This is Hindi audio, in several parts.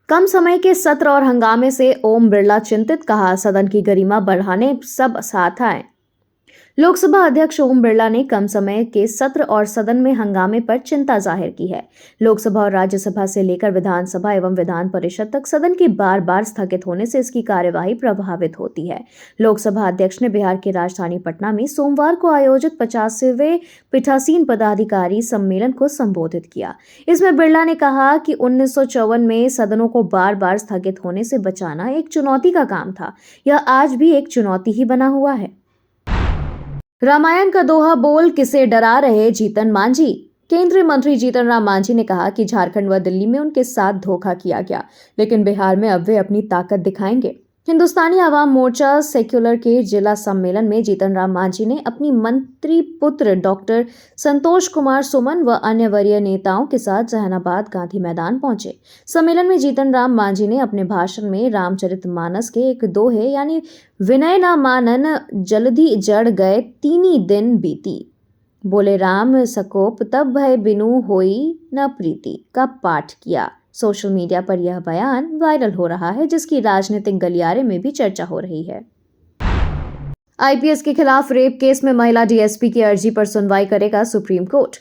कम समय के सत्र और हंगामे से ओम बिरला चिंतित, कहा सदन की गरिमा बढ़ाने सब साथ आए। लोकसभा अध्यक्ष ओम बिरला ने कम समय के सत्र और सदन में हंगामे पर चिंता जाहिर की है। लोकसभा और राज्यसभा से लेकर विधानसभा एवं विधान परिषद तक सदन की बार बार स्थगित होने से इसकी कार्यवाही प्रभावित होती है। लोकसभा अध्यक्ष ने बिहार की राजधानी पटना में सोमवार को आयोजित 50वें पीठासीन पदाधिकारी सम्मेलन को संबोधित किया। इसमें बिरला ने कहा कि 1954 में सदनों को बार बार स्थगित होने से बचाना एक चुनौती का काम था। यह आज भी एक चुनौती ही बना हुआ है। रामायण का दोहा बोल किसे डरा रहे जीतन मांझी। केंद्रीय मंत्री जीतन राम मांझी ने कहा कि झारखंड व दिल्ली में उनके साथ धोखा किया गया, लेकिन बिहार में अब वे अपनी ताकत दिखाएंगे। हिंदुस्तानी आवाम मोर्चा सेक्युलर के जिला सम्मेलन में जीतन राम मांझी ने अपनी मंत्री पुत्र डॉक्टर संतोष कुमार सुमन व अन्य वरीय नेताओं के साथ जहानाबाद गांधी मैदान पहुंचे। सम्मेलन में जीतन राम मांझी ने अपने भाषण में रामचरितमानस के एक दोहे यानी विनय न मानन जल्दी जड़ गए तीनी दिन बीती, बोले राम सकोप तब भय बिनु होई न प्रीति का पाठ किया। सोशल मीडिया पर यह बयान वायरल हो रहा है, जिसकी राजनीतिक गलियारे में भी चर्चा हो रही है। आईपीएस के खिलाफ रेप केस में महिला डीएसपी की अर्जी पर सुनवाई करेगा सुप्रीम कोर्ट।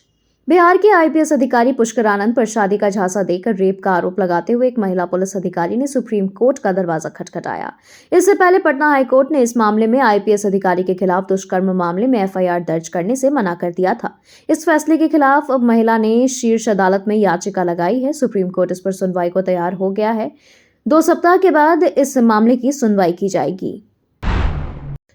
बिहार के आईपीएस अधिकारी पुष्कर आनंद पर शादी का झांसा देकर रेप का आरोप लगाते हुए एक महिला पुलिस अधिकारी ने सुप्रीम कोर्ट का दरवाजा खटखटाया। इससे पहले पटना हाईकोर्ट ने इस मामले में आईपीएस अधिकारी के खिलाफ दुष्कर्म मामले में एफआईआर दर्ज करने से मना कर दिया था। इस फैसले के खिलाफ अब महिला ने शीर्ष अदालत में याचिका लगाई है। सुप्रीम कोर्ट इस पर सुनवाई को तैयार हो गया है। 2 सप्ताह के बाद इस मामले की सुनवाई की जाएगी।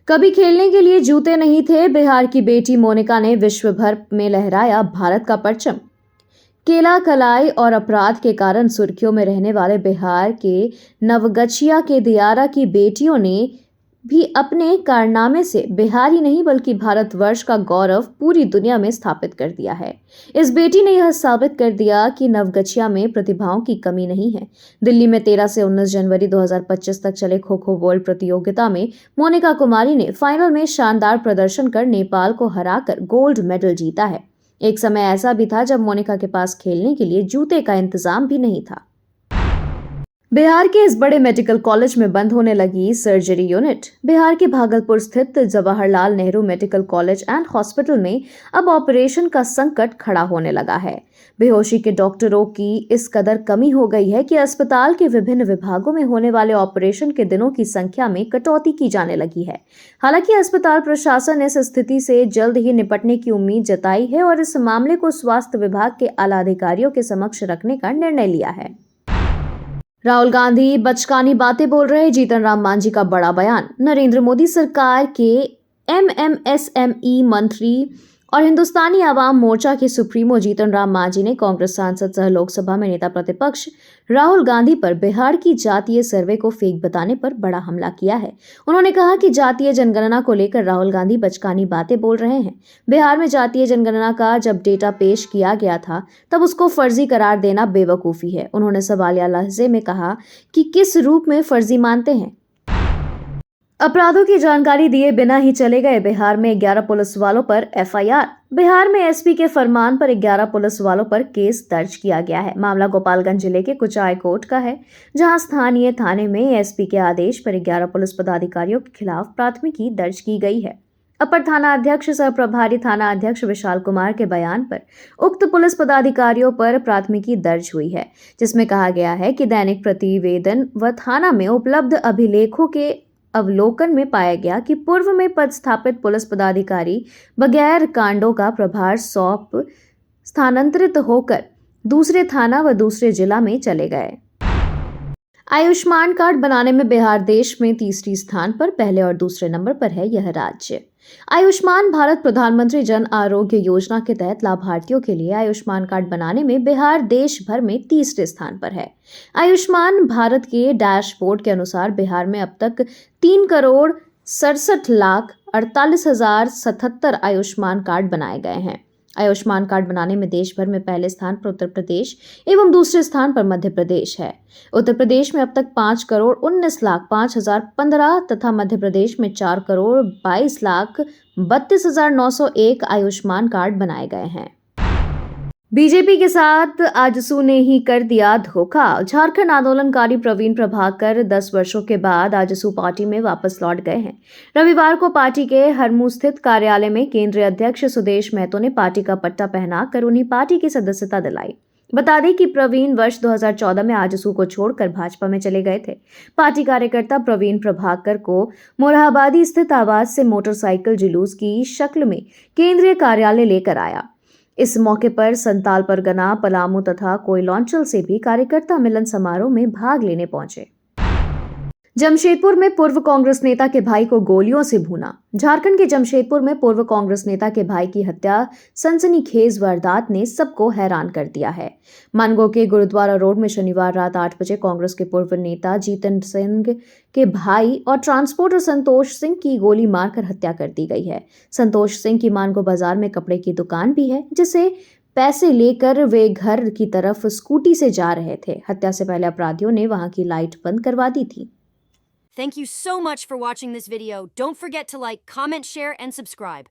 कभी खेलने के लिए जूते नहीं थे, बिहार की बेटी मोनिका ने विश्व भर में लहराया भारत का परचम। केला कलाई और अपराध के कारण सुर्खियों में रहने वाले बिहार के नवगछिया के दियारा की बेटियों ने भी अपने कारनामे से बिहार ही नहीं बल्कि भारतवर्ष का गौरव पूरी दुनिया में स्थापित कर दिया है। इस बेटी ने यह साबित कर दिया कि नवगछिया में प्रतिभाओं की कमी नहीं है। दिल्ली में 13 से 19 जनवरी 2025 तक चले खो खो वर्ल्ड प्रतियोगिता में मोनिका कुमारी ने फाइनल में शानदार प्रदर्शन कर नेपाल को हराकर गोल्ड मेडल जीता है। एक समय ऐसा भी था जब मोनिका के पास खेलने के लिए जूते का इंतजाम भी नहीं था। बिहार के इस बड़े मेडिकल कॉलेज में बंद होने लगी सर्जरी यूनिट। बिहार के भागलपुर स्थित Jawaharlal Nehru medical college and hospital में अब ऑपरेशन का संकट खड़ा होने लगा है। बेहोशी के डॉक्टरों की इस कदर कमी हो गई है कि अस्पताल के विभिन्न विभागों में होने वाले ऑपरेशन के दिनों की संख्या में कटौती की जाने लगी है। हालांकि अस्पताल प्रशासन इस स्थिति से जल्द ही निपटने की उम्मीद जताई है और इस मामले को स्वास्थ्य विभाग के आला अधिकारियों के समक्ष रखने का निर्णय लिया है। राहुल गांधी बचकानी बातें बोल रहे, जीतन राम मांझी का बड़ा बयान। नरेंद्र मोदी सरकार के एमएसएमई मंत्री और हिंदुस्तानी आवाम मोर्चा के सुप्रीमो जीतन राम मांझी ने कांग्रेस सांसद सह लोकसभा में नेता प्रतिपक्ष राहुल गांधी पर बिहार की जातीय सर्वे को फेक बताने पर बड़ा हमला किया है। उन्होंने कहा कि जातीय जनगणना को लेकर राहुल गांधी बचकानी बातें बोल रहे हैं। बिहार में जातीय जनगणना का जब डेटा पेश किया गया था तब उसको फर्जी करार देना बेवकूफी है। उन्होंने सवालिया लहजे में कहा कि किस रूप में फर्जी मानते हैं। अपराधों की जानकारी दिए बिना ही चले गए, बिहार में 11 पुलिस वालों पर एफआईआर। बिहार में एसपी के फरमान पर 11 पुलिस वालों पर केस दर्ज किया गया है। मामला गोपालगंज जिले के कुचाय कोर्ट का है, जहां स्थानीय थाने में एसपी के आदेश पर 11 पुलिस पदाधिकारियों के खिलाफ प्राथमिकी दर्ज की गई है। अपर थाना अध्यक्ष सह प्रभारी थाना अध्यक्ष विशाल कुमार के बयान पर उक्त पुलिस पदाधिकारियों पर प्राथमिकी दर्ज हुई है, जिसमें कहा गया है कि दैनिक प्रतिवेदन व थाना में उपलब्ध अभिलेखों के अवलोकन में पाया गया कि पूर्व में पदस्थापित पुलिस पदाधिकारी बगैर कांडों का प्रभार सौंप स्थानांतरित होकर दूसरे थाना व दूसरे जिला में चले गए। आयुष्मान कार्ड बनाने में बिहार देश में तीसरी स्थान पर, पहले और दूसरे नंबर पर है यह राज्य। आयुष्मान भारत प्रधानमंत्री जन आरोग्य योजना के तहत लाभार्थियों के लिए आयुष्मान कार्ड बनाने में बिहार देश भर में तीसरे स्थान पर है। आयुष्मान भारत के डैशबोर्ड के अनुसार बिहार में अब तक 3,67,48,77 आयुष्मान कार्ड बनाए गए हैं। आयुष्मान कार्ड बनाने में देश भर में पहले स्थान पर उत्तर प्रदेश एवं दूसरे स्थान पर मध्य प्रदेश है। उत्तर प्रदेश में अब तक 5,19,05,015 तथा मध्य प्रदेश में 4,22,32,901 आयुष्मान कार्ड बनाए गए हैं। बीजेपी के साथ आजसू ने ही कर दिया धोखा। झारखंड आंदोलनकारी प्रवीण प्रभाकर 10 वर्षों के बाद आजसू पार्टी में वापस लौट गए हैं। रविवार को पार्टी के हरमू स्थित कार्यालय में केंद्रीय अध्यक्ष सुदेश महतो ने पार्टी का पट्टा पहनाकर उन्हें पार्टी की सदस्यता दिलाई। बता दें कि प्रवीण वर्ष 2014 में आजसू को छोड़कर भाजपा में चले गए थे। पार्टी कार्यकर्ता प्रवीण प्रभाकर को मोरहाबादी स्थित आवास से मोटरसाइकिल जुलूस की शक्ल में केंद्रीय कार्यालय लेकर आया। इस मौके पर संताल परगना, पलामू तथा कोयलॉन्चल से भी कार्यकर्ता मिलन समारोह में भाग लेने पहुंचे। जमशेदपुर में पूर्व कांग्रेस नेता के भाई को गोलियों से भूना। झारखंड के जमशेदपुर में पूर्व कांग्रेस नेता के भाई की हत्या सनसनीखेज वारदात ने सबको हैरान कर दिया है। मानगो के गुरुद्वारा रोड में शनिवार रात 8 बजे कांग्रेस के पूर्व नेता जीतन सिंह के भाई और ट्रांसपोर्टर संतोष सिंह की गोली मारकर हत्या कर दी गई है। संतोष सिंह की मानगो बाजार में कपड़े की दुकान भी है, जिसे पैसे लेकर वे घर की तरफ स्कूटी से जा रहे थे। हत्या से पहले अपराधियों ने वहां की लाइट बंद करवा दी थी। Thank you so much for watching this video. Don't forget to like, comment, share, and subscribe.